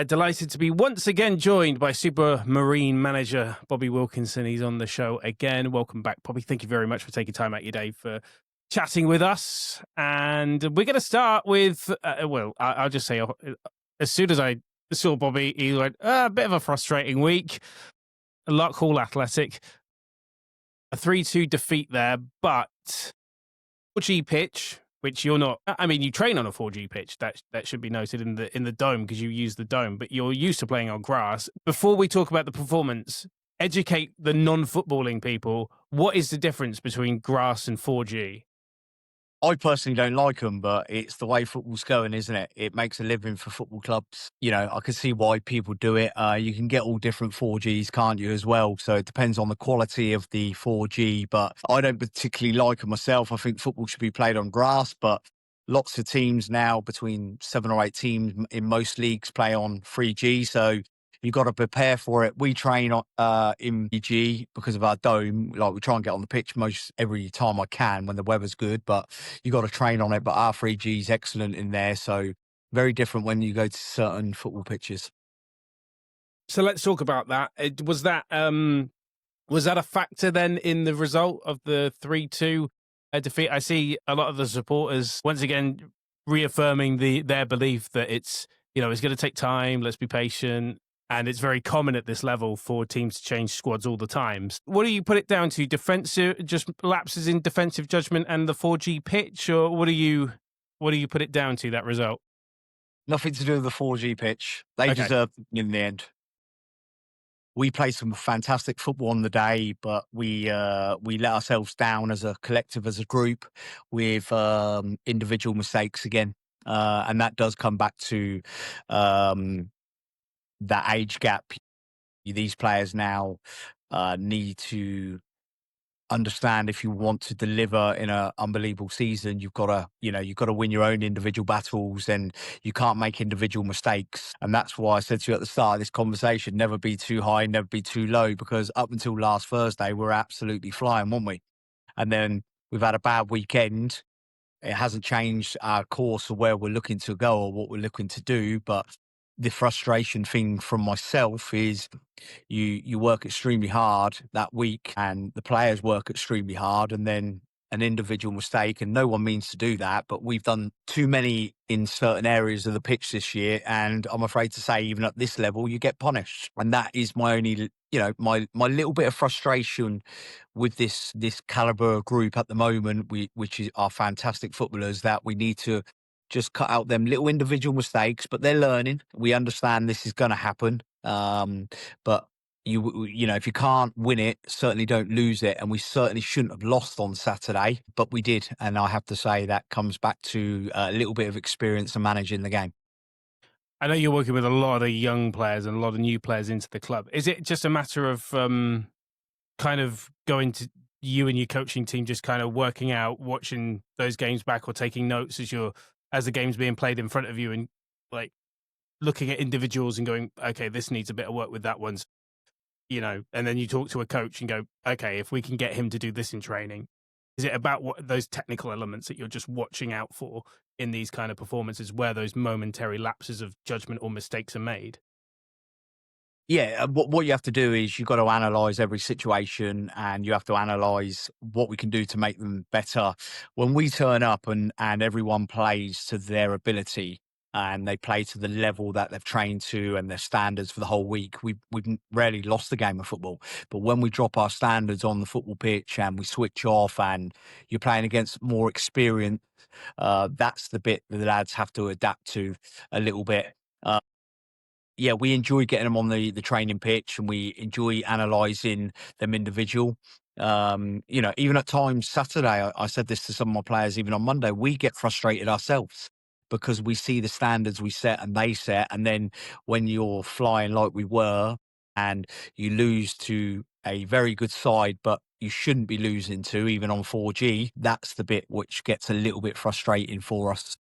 Delighted to be once again joined by Supermarine manager Bobby Wilkinson. He's on the show again. Welcome back, Bobby. Thank you very much for taking time out your day for chatting with us. And we're going to start with, I'll just say, as soon as I saw Bobby, he went, a bit of a frustrating week. Hall Athletic, a 3-2 defeat there, but 4G pitch, which you're not. I mean, you train on a 4G pitch. That should be noted in the dome because you use the dome, but you're used to playing on grass. Before we talk about the performance, educate the non-footballing people. What is the difference between grass and 4G? I personally don't like them, but it's the way football's going, isn't it? It makes a living for football clubs. You know, I can see why people do it. You can get all different 4Gs, can't you, as well? So it depends on the quality of the 4G, but I don't particularly like them myself. I think football should be played on grass, but lots of teams now, between 7 or 8 teams in most leagues, play on 3G. So you've got to prepare for it. We train in BG because of our dome. Like, we try and get on the pitch most every time I can when the weather's good, but you got to train on it. But our 3G is excellent in there. So very different when you go to certain football pitches. So let's talk about that. Was that a factor then in the result of the 3-2 defeat? I see a lot of the supporters once again reaffirming their belief that it's going to take time. Let's be patient. And it's very common at this level for teams to change squads all the time. What do you put it down to? Defensive, just lapses in defensive judgment and the 4G pitch, or what do you put it down to, that result? Nothing to do with the 4G pitch. They deserved it in the end. We played some fantastic football on the day, but we let ourselves down as a collective, as a group, with individual mistakes again. And that does come back to that age gap. These players now need to understand, if you want to deliver in an unbelievable season, you've got to win your own individual battles, and you can't make individual mistakes. And that's why I said to you at the start of this conversation, never be too high, never be too low, because up until last Thursday, we were absolutely flying, weren't we? And then we've had a bad weekend. It hasn't changed our course of where we're looking to go or what we're looking to do, but the frustration thing from myself is you work extremely hard that week, and the players work extremely hard, and then an individual mistake, and no one means to do that, but we've done too many in certain areas of the pitch this year, and I'm afraid to say, even at this level, you get punished. And that is my only, my little bit of frustration with this caliber of group at the moment, which is our fantastic footballers, that we need to just cut out them little individual mistakes. But they're learning. We understand this is going to happen. But if you can't win it, certainly don't lose it. And we certainly shouldn't have lost on Saturday, but we did. And I have to say that comes back to a little bit of experience and managing the game. I know you're working with a lot of young players and a lot of new players into the club. Is it just a matter of kind of going to you and your coaching team, just kind of working out, watching those games back, or taking notes as the game's being played in front of you, and like looking at individuals and going, okay, this needs a bit of work with that one's, and then you talk to a coach and go, okay, if we can get him to do this in training. Is it about what those technical elements that you're just watching out for in these kind of performances, where those momentary lapses of judgment or mistakes are made? Yeah, what you have to do is you've got to analyse every situation, and you have to analyse what we can do to make them better. When we turn up and everyone plays to their ability, and they play to the level that they've trained to and their standards for the whole week, we've rarely lost the game of football. But when we drop our standards on the football pitch and we switch off, and you're playing against more experience, that's the bit that the lads have to adapt to a little bit. Yeah, we enjoy getting them on the training pitch, and we enjoy analysing them individual. Even at times Saturday, I said this to some of my players, even on Monday, we get frustrated ourselves because we see the standards we set and they set. And then when you're flying like we were, and you lose to a very good side, but you shouldn't be losing to, even on 4G, that's the bit which gets a little bit frustrating for us.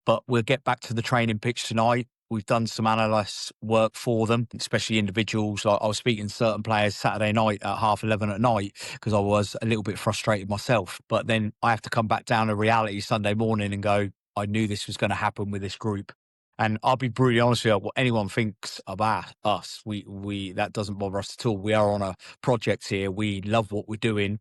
But we'll get back to the training pitch tonight. We've done some analyst work for them, especially individuals. Like, I was speaking to certain players Saturday night at 11:30 at night because I was a little bit frustrated myself. But then I have to come back down to reality Sunday morning and go, I knew this was going to happen with this group. And I'll be brutally honest with you, what anyone thinks about us, we that doesn't bother us at all. We are on a project here. We love what we're doing,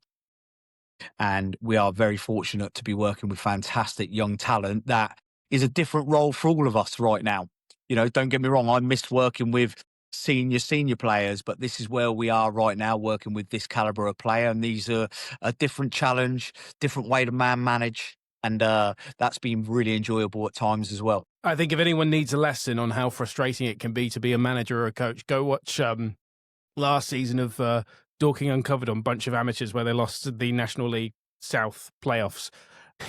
and we are very fortunate to be working with fantastic young talent that is a different role for all of us right now. Don't get me wrong, I missed working with senior players, but this is where we are right now, working with this caliber of player, and these are a different challenge, different way to manage, and that's been really enjoyable at times as well. I think if anyone needs a lesson on how frustrating it can be to be a manager or a coach, go watch last season of Dorking Uncovered on Bunch of Amateurs, where they lost the National League South playoffs.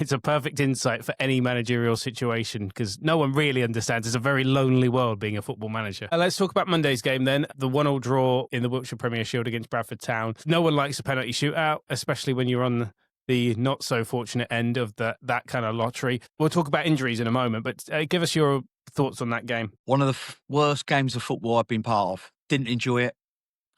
It's a perfect insight for any managerial situation because no one really understands. It's a very lonely world being a football manager. Let's talk about Monday's game then. The 1-1 draw in the Wiltshire Premier Shield against Bradford Town. No one likes a penalty shootout, especially when you're on the not so fortunate end of that kind of lottery. We'll talk about injuries in a moment, but give us your thoughts on that game. One of the worst games of football I've been part of. Didn't enjoy it.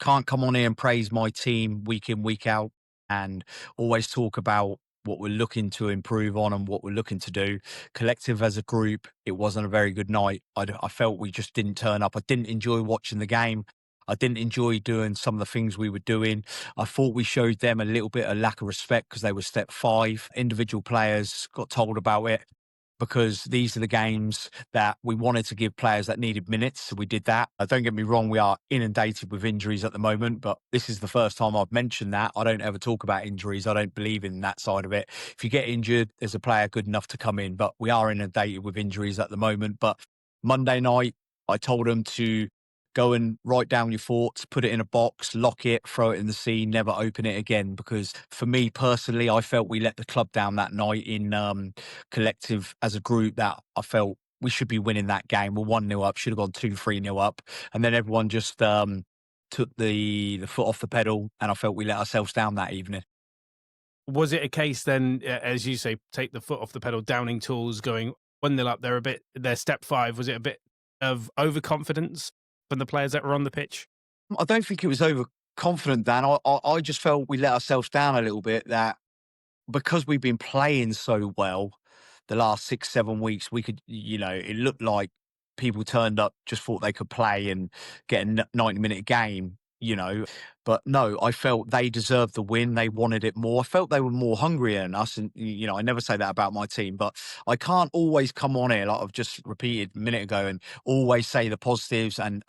Can't come on here and praise my team week in, week out, and always talk about what we're looking to improve on and what we're looking to do. Collective as a group, it wasn't a very good night. I felt we just didn't turn up. I didn't enjoy watching the game. I didn't enjoy doing some of the things we were doing. I thought we showed them a little bit of lack of respect because they were step 5. Individual players got told about it, because these are the games that we wanted to give players that needed minutes. So we did that. Don't get me wrong, we are inundated with injuries at the moment, but this is the first time I've mentioned that. I don't ever talk about injuries. I don't believe in that side of it. If you get injured, there's a player good enough to come in, but we are inundated with injuries at the moment. But Monday night, I told them to go and write down your thoughts, put it in a box, lock it, throw it in the sea, never open it again. Because for me personally, I felt we let the club down that night in collective as a group, that I felt we should be winning that game. We're 1-0 up, should have gone 2-3-0 up. And then everyone just took the foot off the pedal, and I felt we let ourselves down that evening. Was it a case then, as you say, take the foot off the pedal, downing tools, going 1-0 up, they're step 5, was it a bit of overconfidence from the players that were on the pitch? I don't think it was overconfident, Dan. I just felt we let ourselves down a little bit, that because we've been playing so well the last 6-7 weeks, we could, it looked like people turned up, just thought they could play and get a 90-minute game, But no, I felt they deserved the win. They wanted it more. I felt they were more hungry than us. And, I never say that about my team, but I can't always come on here, like I've just repeated a minute ago, and always say the positives and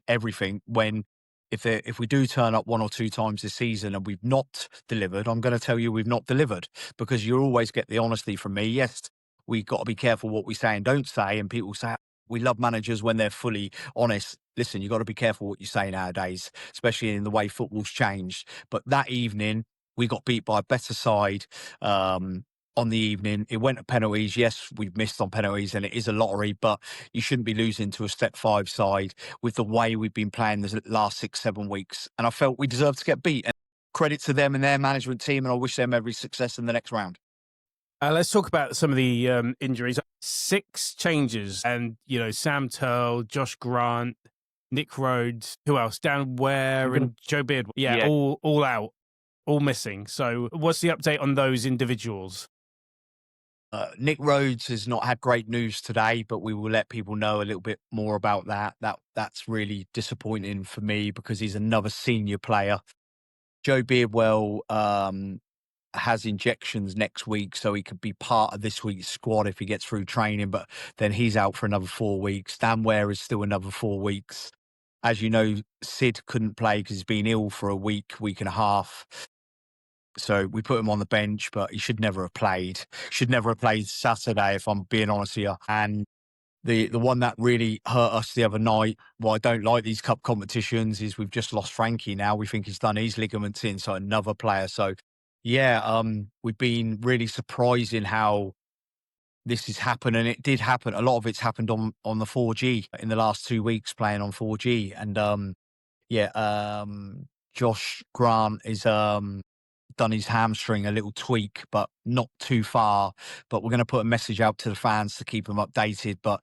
everything, when if we do turn up 1 or 2 times this season and we've not delivered, I'm going to tell you we've not delivered, because you always get the honesty from me. Yes, we've got to be careful what we say and don't say. And people say, we love managers when they're fully honest. Listen, you've got to be careful what you say nowadays, especially in the way football's changed. But that evening, we got beat by a better side on the evening. It went to penalties. Yes, we've missed on penalties, and it is a lottery, but you shouldn't be losing to a step 5 side with the way we've been playing the last 6-7 weeks. And I felt we deserved to get beat. And credit to them and their management team, and I wish them every success in the next round. Let's talk about some of the injuries. 6 changes, and Sam Turl, Josh Grant, Nick Rhodes, who else? Dan Ware and Joe Beard. Yeah, all out, all missing. So what's the update on those individuals? Nick Rhodes has not had great news today, but we will let people know a little bit more about that. That's really disappointing for me, because he's another senior player. Joe Beardwell has injections next week, so he could be part of this week's squad if he gets through training, but then he's out for another 4 weeks. Dan Ware is still another 4 weeks. As you know, Sid couldn't play because he's been ill for a week and a half. So we put him on the bench, but he should never have played. Should never have played Saturday, if I'm being honest here. And the one that really hurt us the other night, well, I don't like these cup competitions, is we've just lost Frankie now. We think he's done his ligaments in, so another player. So, yeah, we've been really surprised in how this has happened, and it did happen. A lot of it's happened on the 4G in the last 2 weeks, playing on 4G. And, Josh Grant is done his hamstring, a little tweak, but not too far. But we're going to put a message out to the fans to keep them updated. But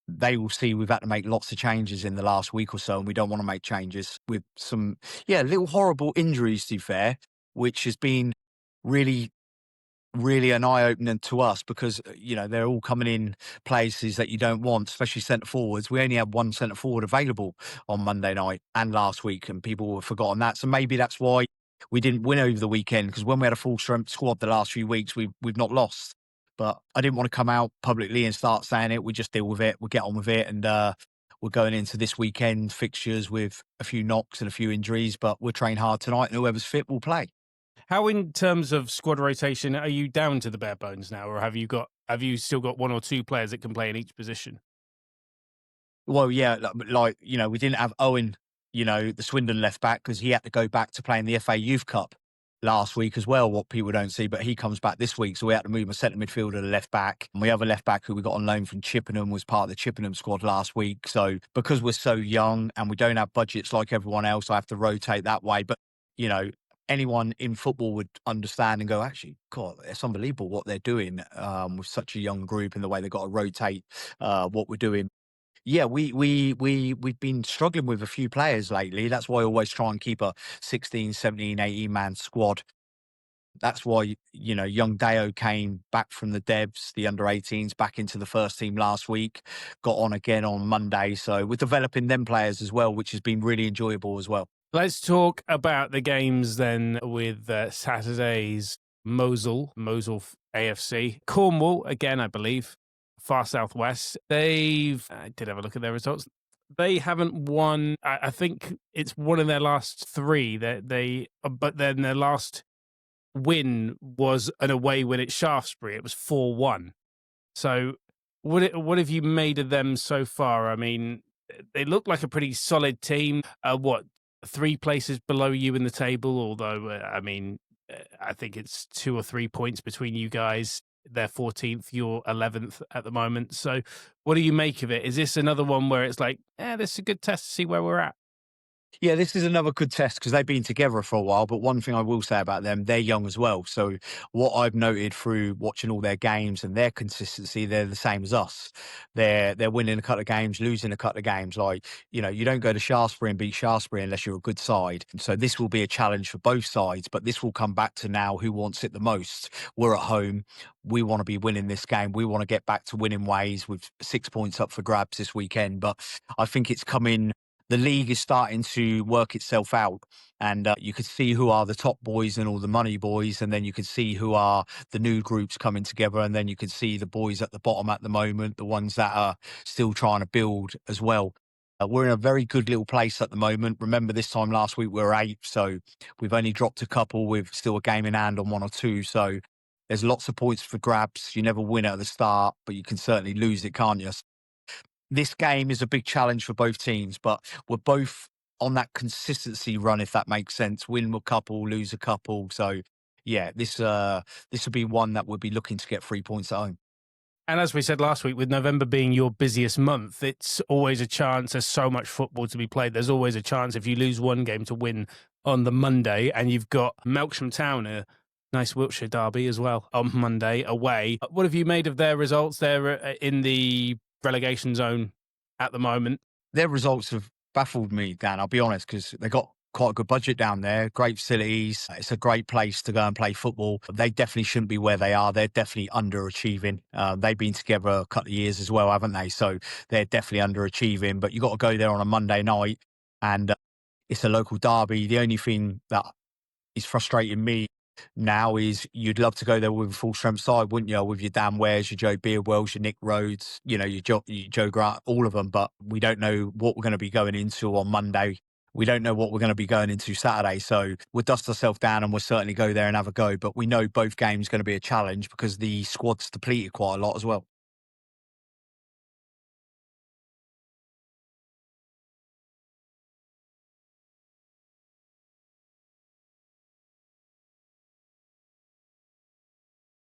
they will see we've had to make lots of changes in the last week or so, and we don't want to make changes with some, little horrible injuries, to be fair, which has been really really an eye-opener to us because, they're all coming in places that you don't want, especially centre forwards. We only had one centre forward available on Monday night and last week, and people have forgotten that. So maybe that's why we didn't win over the weekend, because when we had a full strength squad the last few weeks, we've not lost. But I didn't want to come out publicly and start saying it. We just deal with it. We'll get on with it. And we're going into this weekend fixtures with a few knocks and a few injuries, but we'll train hard tonight, and whoever's fit will play. How, in terms of squad rotation, are you down to the bare bones now, or have you still got one or two players that can play in each position? Well, yeah, we didn't have Owen, the Swindon left back, because he had to go back to playing the FA Youth Cup last week as well, what people don't see, but he comes back this week. So we had to move a centre midfielder to left back. And we have a left back who we got on loan from Chippenham, was part of the Chippenham squad last week. So because we're so young and we don't have budgets like everyone else, I have to rotate that way. But, anyone in football would understand and go, actually, God, it's unbelievable what they're doing with such a young group and the way they've got to rotate what we're doing. Yeah, we've been struggling with a few players lately. That's why I always try and keep a 16, 17, 18 man squad. That's why, young Deo came back from the devs, the under 18s, back into the first team last week, got on again on Monday. So we're developing them players as well, which has been really enjoyable as well. Let's talk about the games then with Saturday's Mousehole AFC. Cornwall, again, I believe, far southwest. I did have a look at their results. They haven't won. I think it's one of their last three. But then their last win was an away win at Shaftesbury. It was 4-1. So what have you made of them so far? I mean, they look like a pretty solid team. What, 3 places below you in the table? Although, I think it's 2 or 3 points between you guys. They're 14th, you're 11th at the moment. So what do you make of it? Is this another one where it's like, this is a good test to see where we're at? Yeah, this is another good test because they've been together for a while. But one thing I will say about them, they're young as well. So what I've noted through watching all their games and their consistency, they're the same as us. They're winning a couple of games, losing a couple of games. Like, you don't go to Shaftesbury and beat Shaftesbury unless you're a good side. So this will be a challenge for both sides, but this will come back to now who wants it the most. We're at home. We want to be winning this game. We want to get back to winning ways with 6 points up for grabs this weekend. But I think it's coming. The league is starting to work itself out, and you could see who are the top boys and all the money boys, and then you could see who are the new groups coming together, and then you could see the boys at the bottom at the moment, the ones that are still trying to build as well. We're in a very good little place at the moment. Remember, this time last week we were 8th, so we've only dropped a couple with still a game in hand on 1 or 2. So there's lots of points for grabs. You never win at the start, but you can certainly lose it, can't you? This game is a big challenge for both teams, but we're both on that consistency run, if that makes sense. Win a couple, lose a couple. So, yeah, this will be one that we'll be looking to get 3 points at home. And as we said last week, with November being your busiest month, it's always a chance. There's so much football to be played. There's always a chance if you lose one game to win on the Monday, and you've got Melksham Town, a nice Wiltshire derby as well, on Monday away. What have you made of their results? They're in the relegation zone at the moment. Their results have baffled me, Dan, I'll be honest, because they got quite a good budget down there, great facilities. It's a great place to go and play football. They definitely shouldn't be where they are. They're definitely underachieving. They've been together a couple of years as well, haven't they? So they're definitely underachieving, but you've got to go there on a Monday night, and it's a local derby. The only thing that is frustrating me now is you'd love to go there with a full strength side, wouldn't you? With your Dan Wares, your Joe Beardwells, your Nick Rhodes, your Joe Grant, all of them. But we don't know what we're going to be going into on Monday. We don't know what we're going to be going into Saturday. So we'll dust ourselves down and we'll certainly go there and have a go. But we know both games are going to be a challenge because the squad's depleted quite a lot as well.